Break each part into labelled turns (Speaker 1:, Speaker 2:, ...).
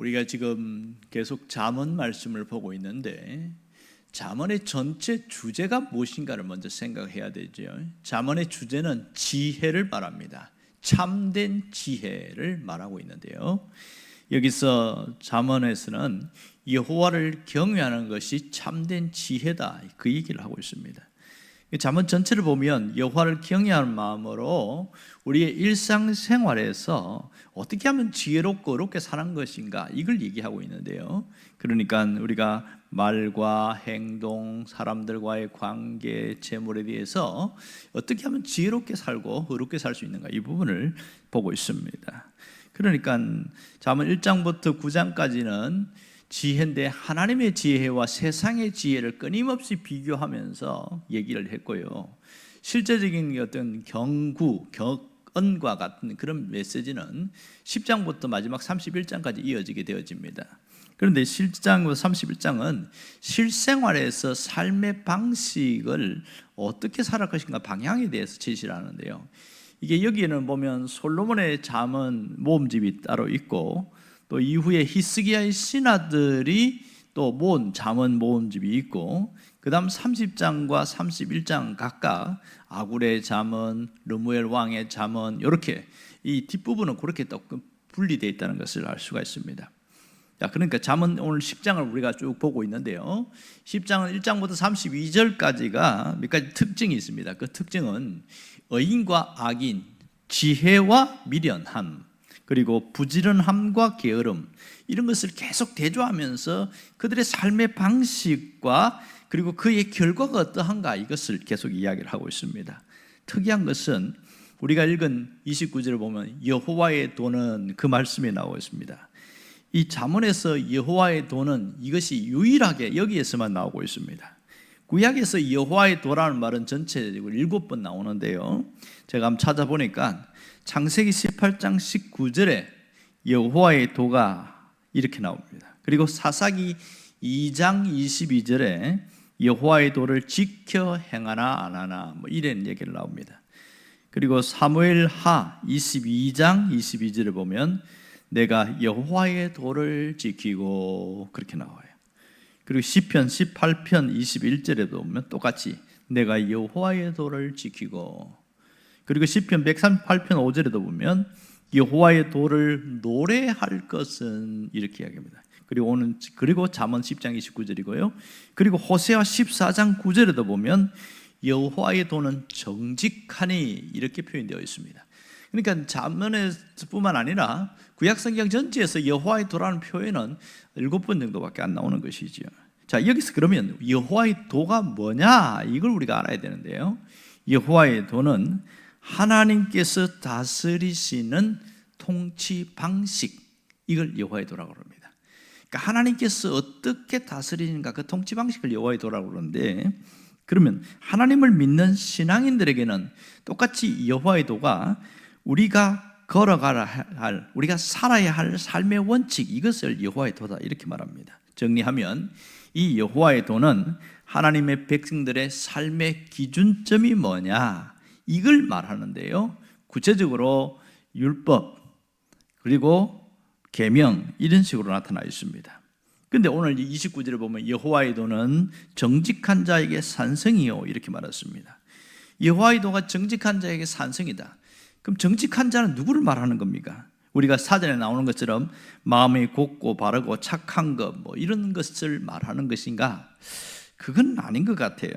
Speaker 1: 우리가 지금 계속 잠언 말씀을 보고 있는데 잠언의 전체 주제가 무엇인가를 먼저 생각해야 되죠. 잠언의 주제는 지혜를 말합니다. 참된 지혜를 말하고 있는데요. 여기서 잠언에서는 여호와를 경외하는 것이 참된 지혜다, 그 얘기를 하고 있습니다. 잠언 전체를 보면 여호와를 경외하는 마음으로 우리의 일상생활에서 어떻게 하면 지혜롭고 어렵게 사는 것인가, 이걸 얘기하고 있는데요. 그러니까 우리가 말과 행동, 사람들과의 관계, 재물에 대해서 어떻게 하면 지혜롭게 살고 어렵게 살 수 있는가, 이 부분을 보고 있습니다. 그러니까 잠언 1장부터 9장까지는 지혜인데 하나님의 지혜와 세상의 지혜를 끊임없이 비교하면서 얘기를 했고요. 실제적인 어떤 경구, 격언과 같은 그런 메시지는 10장부터 마지막 31장까지 이어지게 되어집니다. 그런데 10장부터 31장은 실생활에서 삶의 방식을 어떻게 살아갈 것인가 방향에 대해서 제시를 하는데요. 이게 여기에는 보면 솔로몬의 잠언 모음집이 따로 있고 또 이후에 히스기야의 신하들이 또 모은 잠언 모음집이 있고 그 다음 30장과 31장 각각 아굴의 잠언, 르무엘 왕의 잠언, 이렇게 이 뒷부분은 그렇게 또 분리되어 있다는 것을 알 수가 있습니다. 자, 그러니까 잠언 오늘 10장을 우리가 쭉 보고 있는데요. 10장은 1장부터 32절까지가 몇 가지 특징이 있습니다. 그 특징은 의인과 악인, 지혜와 미련함, 그리고 부지런함과 게으름, 이런 것을 계속 대조하면서 그들의 삶의 방식과 그리고 그의 결과가 어떠한가, 이것을 계속 이야기를 하고 있습니다. 특이한 것은 우리가 읽은 29절을 보면 여호와의 도는, 그 말씀이 나오고 있습니다. 이 잠언에서 여호와의 도는 이것이 유일하게 여기에서만 나오고 있습니다. 구약에서 여호와의 도라는 말은 전체적으로 7번 나오는데요. 제가 한번 찾아보니까 창세기 18장 19절에 여호와의 도가 이렇게 나옵니다. 그리고 사사기 2장 22절에 여호와의 도를 지켜 행하나 안 하나, 이런 얘기를 나옵니다. 그리고 사무엘하 22장 22절에 보면 내가 여호와의 도를 지키고, 그렇게 나와요. 그리고 시편 18편 21절에도 보면 똑같이 내가 여호와의 도를 지키고, 그리고 시편 138편 5절에도 보면 여호와의 도를 노래할 것은, 이렇게 이야기합니다. 그리고 잠언 10장 29절이고요. 그리고 호세아 14장 9절에도 보면 여호와의 도는 정직하니, 이렇게 표현되어 있습니다. 그러니까 잠언에뿐만 아니라 구약성경 전체에서 여호와의 도라는 표현은 7번 정도밖에 안 나오는 것이지요. 자, 여기서 그러면 여호와의 도가 뭐냐, 이걸 우리가 알아야 되는데요. 여호와의 도는 하나님께서 다스리시는 통치 방식, 이걸 여호와의 도라고 합니다. 그러니까 하나님께서 어떻게 다스리는가, 그 통치 방식을 여호와의 도라고 그러는데, 그러면 하나님을 믿는 신앙인들에게는 똑같이 여호와의 도가 우리가 걸어가야 할, 우리가 살아야 할 삶의 원칙, 이것을 여호와의 도다, 이렇게 말합니다. 정리하면 이 여호와의 도는 하나님의 백성들의 삶의 기준점이 뭐냐, 이걸 말하는데요. 구체적으로 율법, 그리고 계명, 이런 식으로 나타나 있습니다. 그런데 오늘 29절에 보면 여호와의 도는 정직한 자에게 산성이요, 이렇게 말했습니다. 여호와의 도가 정직한 자에게 산성이다. 그럼 정직한 자는 누구를 말하는 겁니까? 우리가 사전에 나오는 것처럼 마음이 곱고 바르고 착한 것, 이런 것을 말하는 것인가? 그건 아닌 것 같아요.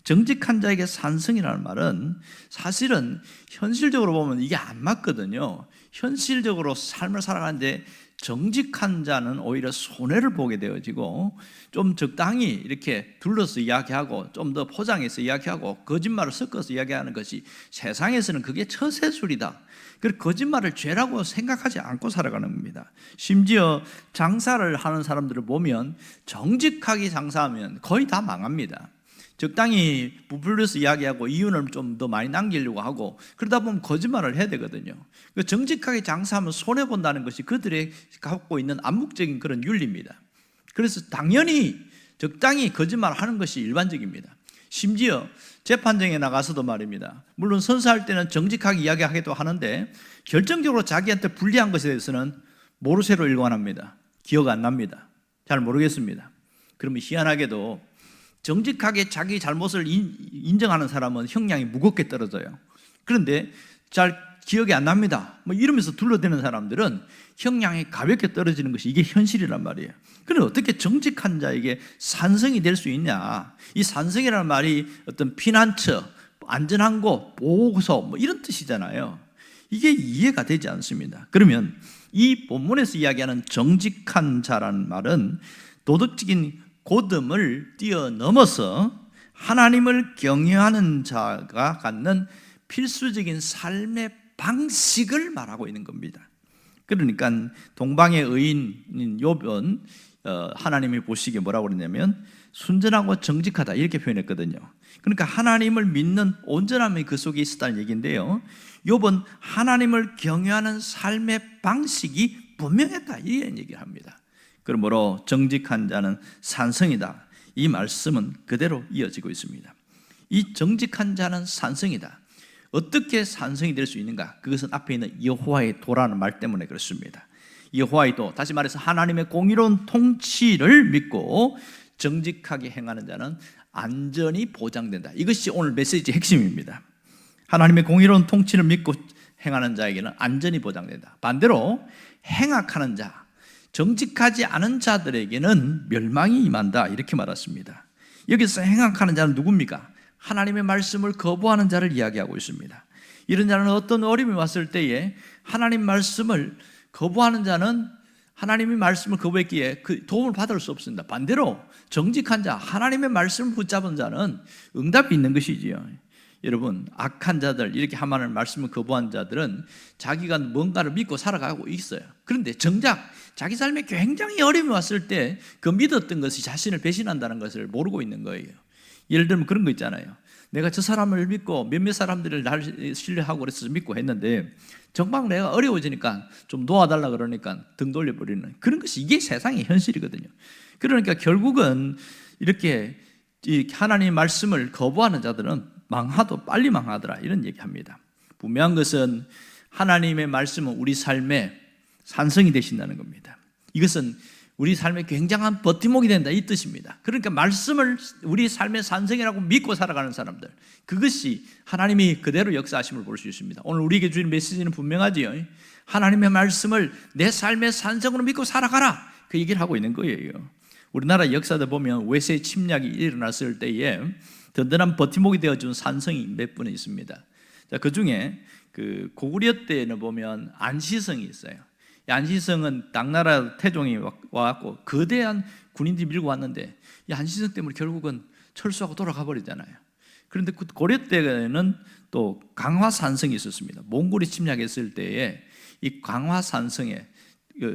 Speaker 1: 정직한 자에게 산성이라는 말은 사실은 현실적으로 보면 이게 안 맞거든요. 현실적으로 삶을 살아가는데 정직한 자는 오히려 손해를 보게 되어지고, 좀 적당히 이렇게 둘러서 이야기하고 좀 더 포장해서 이야기하고 거짓말을 섞어서 이야기하는 것이 세상에서는 그게 처세술이다. 그래서 거짓말을 죄라고 생각하지 않고 살아가는 겁니다. 심지어 장사를 하는 사람들을 보면 정직하게 장사하면 거의 다 망합니다. 적당히 부풀려서 이야기하고 이윤을 좀 더 많이 남기려고 하고, 그러다 보면 거짓말을 해야 되거든요. 정직하게 장사하면 손해본다는 것이 그들이 갖고 있는 암묵적인 그런 윤리입니다. 그래서 당연히 적당히 거짓말을 하는 것이 일반적입니다. 심지어 재판정에 나가서도 말입니다. 물론 선서할 때는 정직하게 이야기하기도 하는데 결정적으로 자기한테 불리한 것에 대해서는 모르쇠로 일관합니다. 기억 안 납니다. 잘 모르겠습니다. 그러면 희한하게도 정직하게 자기 잘못을 인정하는 사람은 형량이 무겁게 떨어져요. 그런데 잘 기억이 안 납니다. 뭐 이러면서 둘러대는 사람들은 형량이 가볍게 떨어지는 것이 이게 현실이란 말이에요. 그럼 어떻게 정직한 자에게 산성이 될 수 있냐? 이 산성이라는 말이 어떤 피난처, 안전한 곳, 보호소 뭐 이런 뜻이잖아요. 이게 이해가 되지 않습니다. 그러면 이 본문에서 이야기하는 정직한 자라는 말은 도덕적인 고됨을 뛰어넘어서 하나님을 경외하는 자가 갖는 필수적인 삶의 방식을 말하고 있는 겁니다. 그러니까 동방의 의인인 욥은 하나님이 보시기에 뭐라고 그러냐면 순전하고 정직하다 이렇게 표현했거든요. 그러니까 하나님을 믿는 온전함이 그 속에 있었다는 얘기인데요, 욥은 하나님을 경외하는 삶의 방식이 분명했다 이런 얘기를 합니다. 그러므로 정직한 자는 산성이다, 이 말씀은 그대로 이어지고 있습니다. 이 정직한 자는 산성이다. 어떻게 산성이 될 수 있는가? 그것은 앞에 있는 여호와의 도라는 말 때문에 그렇습니다. 여호와의 도, 다시 말해서 하나님의 공의로운 통치를 믿고 정직하게 행하는 자는 안전이 보장된다. 이것이 오늘 메시지의 핵심입니다. 하나님의 공의로운 통치를 믿고 행하는 자에게는 안전이 보장된다. 반대로 행악하는 자, 정직하지 않은 자들에게는 멸망이 임한다 이렇게 말했습니다. 여기서 행악하는 자는 누굽니까? 하나님의 말씀을 거부하는 자를 이야기하고 있습니다. 이런 자는 어떤 어려움이 왔을 때에 하나님 말씀을 거부하는 자는 하나님의 말씀을 거부했기에 그 도움을 받을 수 없습니다. 반대로 정직한 자, 하나님의 말씀을 붙잡은 자는 응답이 있는 것이지요. 여러분, 악한 자들, 이렇게 하나님의 말씀을 거부한 자들은 자기가 뭔가를 믿고 살아가고 있어요. 그런데 정작 자기 삶에 굉장히 어려움이 왔을 때 그 믿었던 것이 자신을 배신한다는 것을 모르고 있는 거예요. 예를 들면 그런 거 있잖아요. 내가 저 사람을 믿고 몇몇 사람들을 날 신뢰하고 그래서 믿고 했는데 정말 내가 어려워지니까 좀 도와달라 그러니까 등 돌려버리는 그런 것이 이게 세상의 현실이거든요. 그러니까 결국은 이렇게 하나님의 말씀을 거부하는 자들은 망하도 빨리 망하더라 이런 얘기합니다. 분명한 것은 하나님의 말씀은 우리 삶의 산성이 되신다는 겁니다. 이것은 우리 삶에 굉장한 버팀목이 된다 이 뜻입니다. 그러니까 말씀을 우리 삶의 산성이라고 믿고 살아가는 사람들, 그것이 하나님이 그대로 역사하심을 볼 수 있습니다. 오늘 우리에게 주신 메시지는 분명하지요. 하나님의 말씀을 내 삶의 산성으로 믿고 살아가라, 그 얘기를 하고 있는 거예요. 우리나라 역사를 보면 외세 침략이 일어났을 때에 든든한 버팀목이 되어준 산성이 몇 분 있습니다. 자, 그 중에 그 고구려 때는 보면 안시성이 있어요. 안시성은 당나라 태종이 와갖고 거대한 군인들이 밀고 왔는데 이 안시성 때문에 결국은 철수하고 돌아가 버리잖아요. 그런데 그 고려 때는 또 강화산성이 있었습니다. 몽골이 침략했을 때에 이 강화산성에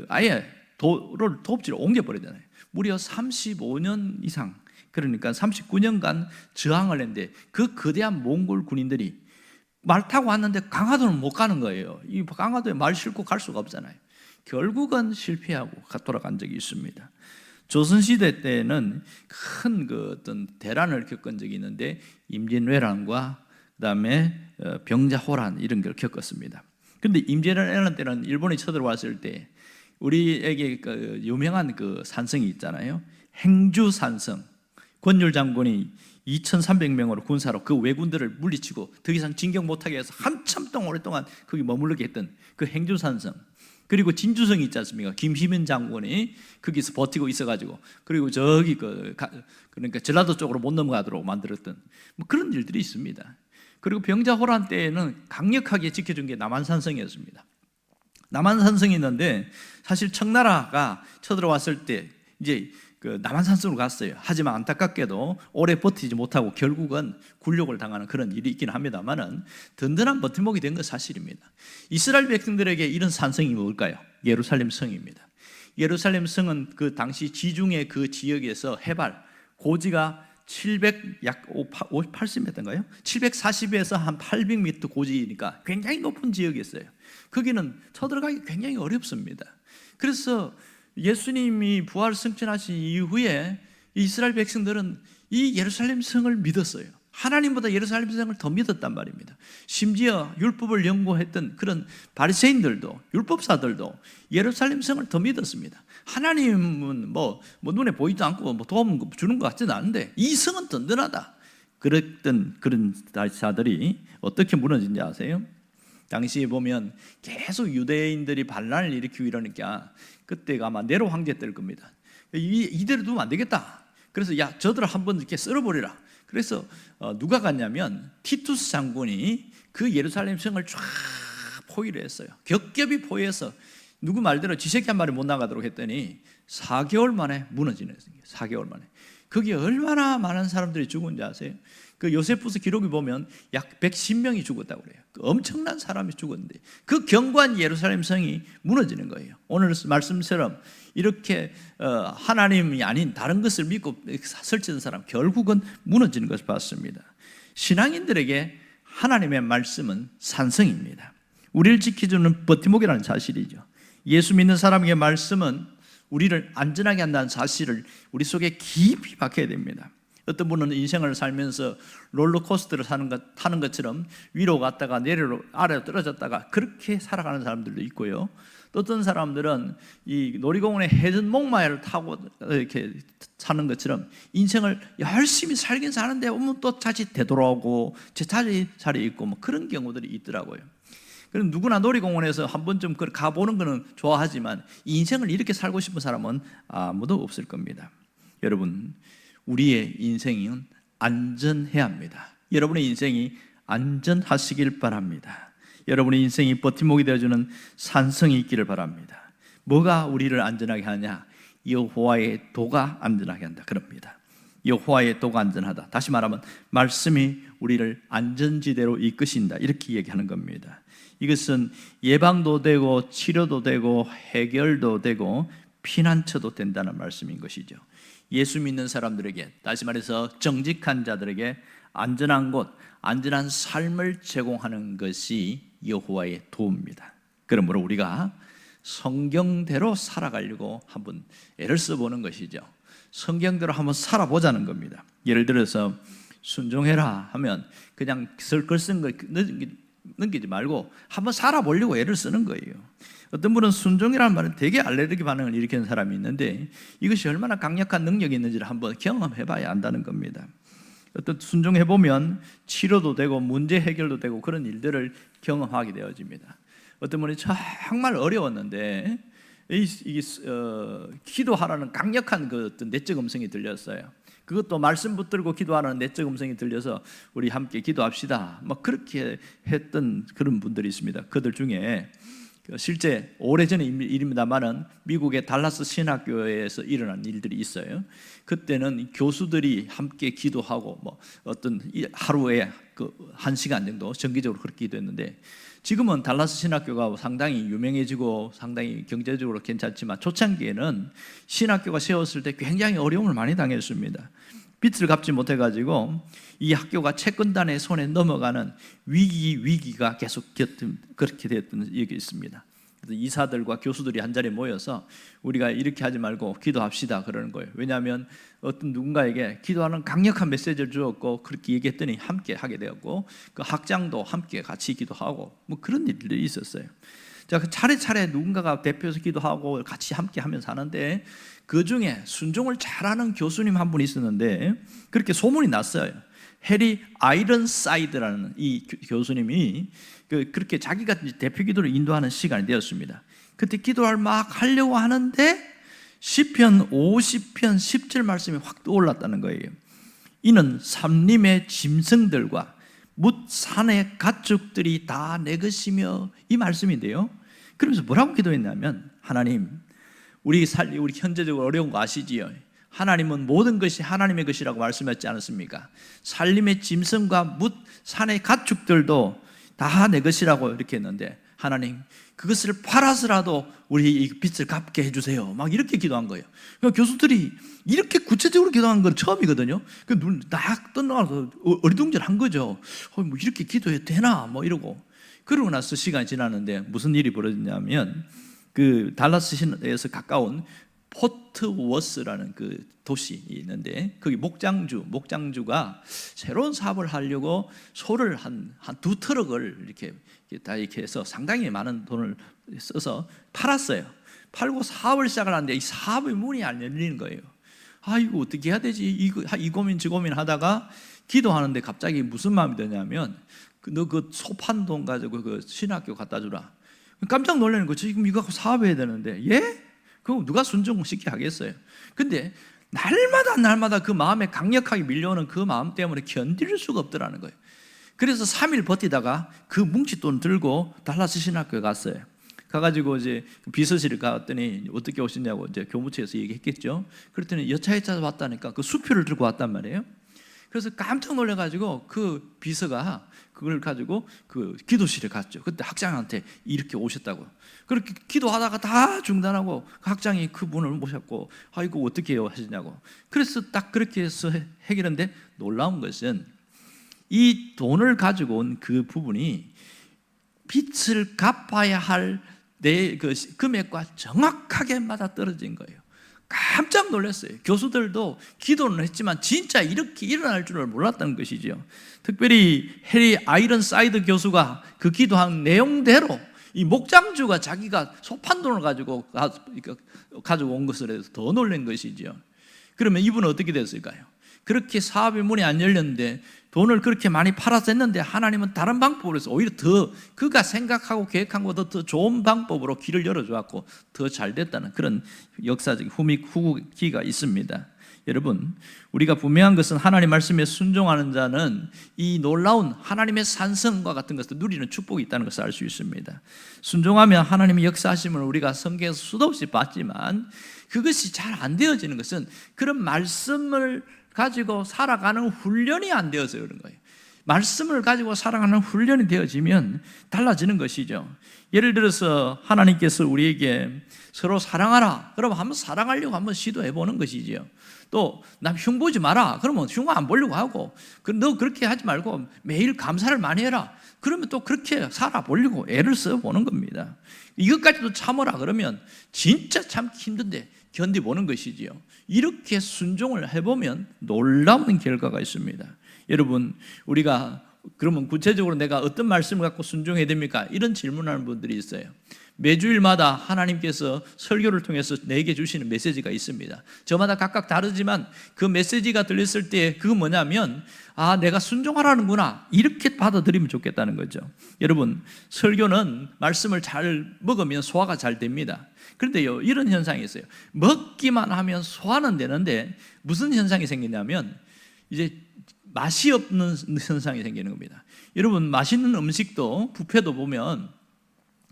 Speaker 1: 아예 도읍지를 옮겨버리잖아요. 무려 35년 이상, 그러니까 39년간 저항을 했는데 그 거대한 몽골 군인들이 말 타고 왔는데 강화도는 못 가는 거예요. 이 강화도에 말 싣고 갈 수가 없잖아요. 결국은 실패하고 돌아간 적이 있습니다. 조선시대 때는 큰 그 어떤 대란을 겪은 적이 있는데 임진왜란과 그다음에 병자호란 이런 걸 겪었습니다. 그런데 임진왜란 때는 일본이 쳐들어왔을 때 우리에게 그 유명한 그 산성이 있잖아요. 행주산성. 권율 장군이 2,300명으로 군사로 그 왜군들을 물리치고 더 이상 진격 못하게 해서 한참 동안 오랫동안 거기 머무르게 했던 그 행주산성. 그리고 진주성이 있지 않습니까? 김희면 장군이 거기서 버티고 있어가지고 그리고 저기 그러니까 전라도 쪽으로 못 넘어가도록 만들었던 뭐 그런 일들이 있습니다. 그리고 병자호란 때에는 강력하게 지켜준 게 남한산성이었습니다. 남한산성이 있는데 사실 청나라가 쳐들어왔을 때 이제 그 남한산성으로 갔어요. 하지만 안타깝게도 오래 버티지 못하고 결국은 굴욕을 당하는 그런 일이 있긴 합니다만은 든든한 버팀목이 된 건 사실입니다. 이스라엘 백성들에게 이런 산성이 뭘까요? 예루살렘 성입니다. 예루살렘 성은 그 당시 지중해 그 지역에서 해발 고지가 780m인가요? 740에서 한 800m 고지니까 굉장히 높은 지역이었어요. 거기는 쳐들어가기 굉장히 어렵습니다. 그래서 예수님이 부활 승천하신 이후에 이스라엘 백성들은 이 예루살렘 성을 믿었어요. 하나님보다 예루살렘 성을 더 믿었단 말입니다. 심지어 율법을 연구했던 그런 바리새인들도, 율법사들도 예루살렘 성을 더 믿었습니다. 하나님은 뭐 눈에 보이지도 않고 뭐 도움 주는 것 같지는 않은데 이 성은 든든하다. 그랬던 그런 자들이 어떻게 무너진지 아세요? 당시에 보면 계속 유대인들이 반란을 일으키고 이러니까 그때가 아마 네로 황제 때일 겁니다. 이대로 두면 안 되겠다. 그래서 야, 저들을 한번 이렇게 쓸어버리라. 그래서 누가 갔냐면 티투스 장군이 그 예루살렘 성을 쫙 포위를 했어요. 겹겹이 포위해서 누구 말대로 지새끼 한 마리 못 나가도록 했더니 4개월 만에 무너지는 거예요. 4개월 만에. 거기에 얼마나 많은 사람들이 죽은지 아세요? 그 요세푸스 기록에 보면 약 110명이 죽었다고 그래요. 엄청난 사람이 죽었는데 그 견고한 예루살렘 성이 무너지는 거예요. 오늘 말씀처럼 이렇게 하나님이 아닌 다른 것을 믿고 설치는 사람 결국은 무너지는 것을 봤습니다. 신앙인들에게 하나님의 말씀은 산성입니다. 우리를 지켜주는 버팀목이라는 사실이죠. 예수 믿는 사람에게 말씀은 우리를 안전하게 한다는 사실을 우리 속에 깊이 박혀야 됩니다. 어떤 분은 인생을 살면서 롤러코스터를 타는 것처럼 위로 갔다가 아래로 떨어졌다가 그렇게 살아가는 사람들도 있고요. 또 어떤 사람들은 이 놀이공원에 해전 목마를 타고 이렇게 사는 것처럼 인생을 열심히 살긴 사는데 오면 또 다시 되돌아오고 제자리 자리에 있고 뭐 그런 경우들이 있더라고요. 그럼 누구나 놀이공원에서 한 번쯤 가보는 거는 좋아하지만 인생을 이렇게 살고 싶은 사람은 아무도 없을 겁니다. 여러분, 우리의 인생은 안전해야 합니다. 여러분의 인생이 안전하시길 바랍니다. 여러분의 인생이 버팀목이 되어주는 산성이 있기를 바랍니다. 뭐가 우리를 안전하게 하냐? 여호와의 도가 안전하게 한다. 그럽니다. 여호와의 도가 안전하다. 다시 말하면 말씀이 우리를 안전지대로 이끄신다. 이렇게 얘기하는 겁니다. 이것은 예방도 되고 치료도 되고 해결도 되고 피난처도 된다는 말씀인 것이죠. 예수 믿는 사람들에게, 다시 말해서 정직한 자들에게 안전한 곳, 안전한 삶을 제공하는 것이 여호와의 도입니다. 그러므로 우리가 성경대로 살아가려고 한번 애를 써보는 것이죠. 성경대로 한번 살아보자는 겁니다. 예를 들어서 순종해라 하면 그냥 글 쓴 거 넘기지 말고 한번 살아보려고 애를 쓰는 거예요. 어떤 분은 순종이라는 말은 되게 알레르기 반응을 일으키는 사람이 있는데 이것이 얼마나 강력한 능력이 있는지를 한번 경험해봐야 안다는 겁니다. 어떤 순종해보면 치료도 되고 문제 해결도 되고 그런 일들을 경험하게 되어집니다. 어떤 분이 정말 어려웠는데 기도하라는 강력한 그 어떤 내적 음성이 들렸어요. 그것도 말씀 붙들고 기도하라는 내적 음성이 들려서 우리 함께 기도합시다. 막 그렇게 했던 그런 분들이 있습니다. 그들 중에 실제 오래전의 일입니다만은 미국의 달라스 신학교에서 일어난 일들이 있어요. 그때는 교수들이 함께 기도하고 뭐 어떤 하루에 그 1시간 정도 정기적으로 그렇게 기도했는데 지금은 달라스 신학교가 상당히 유명해지고 상당히 경제적으로 괜찮지만 초창기에는 신학교가 세웠을 때 굉장히 어려움을 많이 당했습니다. 빚을 갚지 못해가지고 이 학교가 채권단의 손에 넘어가는 위기가 계속 그렇게 되었던 얘기 있습니다. 그래서 이사들과 교수들이 한 자리에 모여서 우리가 이렇게 하지 말고 기도합시다 그러는 거예요. 왜냐하면 어떤 누군가에게 기도하는 강력한 메시지를 주었고 그렇게 얘기했더니 함께 하게 되었고 그 학장도 함께 같이 기도하고 뭐 그런 일들이 있었어요. 자, 차례차례 누군가가 대표해서 기도하고 같이 함께 하면서 하는데 그 중에 순종을 잘하는 교수님 한 분이 있었는데 그렇게 소문이 났어요. 해리 아이런사이드라는 이 교수님이 그렇게 자기가 대표 기도를 인도하는 시간이 되었습니다. 그때 기도를 막 하려고 하는데 시편 50편 10절 말씀이 확 떠올랐다는 거예요. 이는 산림의 짐승들과 뭇 산의 가축들이 다 내 것이며 이 말씀인데요. 그러면서 뭐라고 기도했냐면 하나님 우리 현재적으로 어려운 거 아시지요? 하나님은 모든 것이 하나님의 것이라고 말씀했지 않았습니까? 산림의 짐승과 뭇 산의 가축들도 다 내 것이라고 이렇게 했는데 하나님 그것을 팔아서라도 우리 이 빚을 갚게 해주세요. 막 이렇게 기도한 거예요. 그러니까 교수들이 이렇게 구체적으로 기도한 건 처음이거든요. 눈 딱 떠나서 어리둥절한 거죠. 뭐 이렇게 기도해도 되나? 뭐 이러고 그러고 나서 시간이 지났는데 무슨 일이 벌어졌냐면 그 달라스에서 가까운 포트 워스라는 그 도시 있는데 거기 목장주가 새로운 사업을 하려고 소를 한 두 트럭을 이렇게 다 이렇게 해서 상당히 많은 돈을 써서 팔았어요. 팔고 사업을 시작을 하는데 이 사업의 문이 안 열리는 거예요. 아, 이거 어떻게 해야 되지? 이 고민 저 고민 하다가 기도하는데 갑자기 무슨 마음이 드냐면 너 그 소 판 돈 가지고 그 신학교 갖다 주라. 깜짝 놀라는 거죠. 지금 이거 갖고 사업해야 되는데, 예? 그럼 누가 순종시키게 하겠어요? 근데 날마다 그 마음에 강력하게 밀려오는 그 마음 때문에 견딜 수가 없더라는 거예요. 그래서 3일 버티다가 그 뭉칫돈 들고 달라스 신학교에 갔어요. 가가지고 이제 비서실에 갔더니 어떻게 오셨냐고 이제 교무처에서 얘기했겠죠. 그랬더니 여차여차 왔다니까 그 수표를 들고 왔단 말이에요. 그래서 깜짝 놀라가지고 그 비서가 그걸 가지고 그 기도실에 갔죠. 그때 학장한테 이렇게 오셨다고. 그렇게 기도하다가 다 중단하고 그 학장이 그분을 모셨고, 아, 이거 어떻게 해요 하시냐고. 그래서 딱 그렇게 해서 해결했는데, 놀라운 것은 이 돈을 가지고 온 그 부분이 빚을 갚아야 할 내 그 금액과 정확하게 맞아 떨어진 거예요. 깜짝 놀랐어요. 교수들도 기도는 했지만 진짜 이렇게 일어날 줄을 몰랐다는 것이죠. 특별히 해리 아이런사이드 교수가 그 기도한 내용대로 이 목장주가 자기가 소판 돈을 가지고 온 것을 해서 더 놀란 것이죠. 그러면 이분은 어떻게 됐을까요? 그렇게 사업의 문이 안 열렸는데 돈을 그렇게 많이 팔아서 했는데 하나님은 다른 방법으로 해서 오히려 더 그가 생각하고 계획한 것보다 더 좋은 방법으로 길을 열어주었고 더 잘 됐다는 그런 역사적 후기가 있습니다. 여러분, 우리가 분명한 것은 하나님 말씀에 순종하는 자는 이 놀라운 하나님의 산성과 같은 것을 누리는 축복이 있다는 것을 알 수 있습니다. 순종하면 하나님의 역사하심을 우리가 성경에서 수도 없이 봤지만 그것이 잘 안 되어지는 것은 그런 말씀을 가지고 살아가는 훈련이 안 되어서 그런 거예요. 말씀을 가지고 살아가는 훈련이 되어지면 달라지는 것이죠. 예를 들어서 하나님께서 우리에게 서로 사랑하라 그러면 한번 사랑하려고 한번 시도해 보는 것이죠. 또 남 흉보지 마라 그러면 흉 안 보려고 하고, 너 그렇게 하지 말고 매일 감사를 많이 해라 그러면 또 그렇게 살아보려고 애를 써보는 겁니다. 이것까지도 참으라 그러면 진짜 참 힘든데 견디보는 것이지요. 이렇게 순종을 해보면 놀라운 결과가 있습니다. 여러분, 우리가 그러면 구체적으로 내가 어떤 말씀을 갖고 순종해야 됩니까? 이런 질문하는 분들이 있어요. 매주일마다 하나님께서 설교를 통해서 내게 주시는 메시지가 있습니다. 저마다 각각 다르지만 그 메시지가 들렸을 때 그거 뭐냐면, 아, 내가 순종하라는구나 이렇게 받아들이면 좋겠다는 거죠. 여러분, 설교는 말씀을 잘 먹으면 소화가 잘 됩니다. 그런데요, 이런 현상이 있어요. 먹기만 하면 소화는 되는데 무슨 현상이 생기냐면 이제 맛이 없는 현상이 생기는 겁니다. 여러분, 맛있는 음식도 뷔페도 보면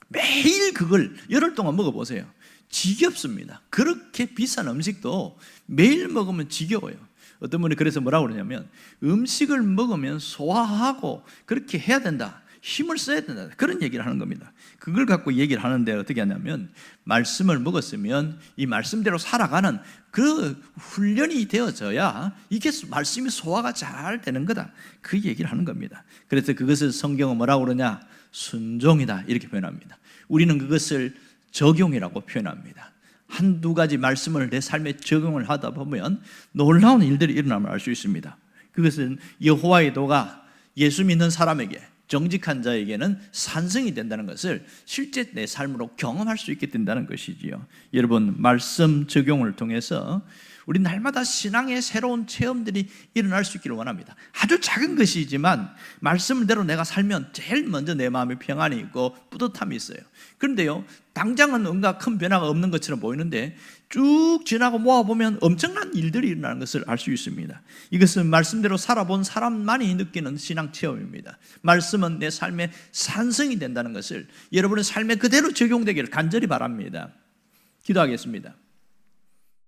Speaker 1: 매일 그걸 열흘 동안 먹어보세요. 지겹습니다. 그렇게 비싼 음식도 매일 먹으면 지겨워요. 어떤 분이 그래서 뭐라고 그러냐면 음식을 먹으면 소화하고 그렇게 해야 된다, 힘을 써야 된다, 그런 얘기를 하는 겁니다. 그걸 갖고 얘기를 하는데 어떻게 하냐면 말씀을 먹었으면 이 말씀대로 살아가는 그 훈련이 되어져야 이게 말씀이 소화가 잘 되는 거다, 그 얘기를 하는 겁니다. 그래서 그것을 성경은 뭐라고 그러냐? 순종이다 이렇게 표현합니다. 우리는 그것을 적용이라고 표현합니다. 한두 가지 말씀을 내 삶에 적용을 하다 보면 놀라운 일들이 일어남을 알 수 있습니다. 그것은 여호와의 도가 예수 믿는 사람에게, 정직한 자에게는 산성이 된다는 것을 실제 내 삶으로 경험할 수 있게 된다는 것이지요. 여러분, 말씀 적용을 통해서 우리 날마다 신앙의 새로운 체험들이 일어날 수 있기를 원합니다. 아주 작은 것이지만 말씀대로 내가 살면 제일 먼저 내 마음에 평안이 있고 뿌듯함이 있어요. 그런데요, 당장은 뭔가 큰 변화가 없는 것처럼 보이는데 쭉 지나고 모아보면 엄청난 일들이 일어나는 것을 알 수 있습니다. 이것은 말씀대로 살아본 사람만이 느끼는 신앙 체험입니다. 말씀은 내 삶의 산성이 된다는 것을 여러분의 삶에 그대로 적용되기를 간절히 바랍니다. 기도하겠습니다.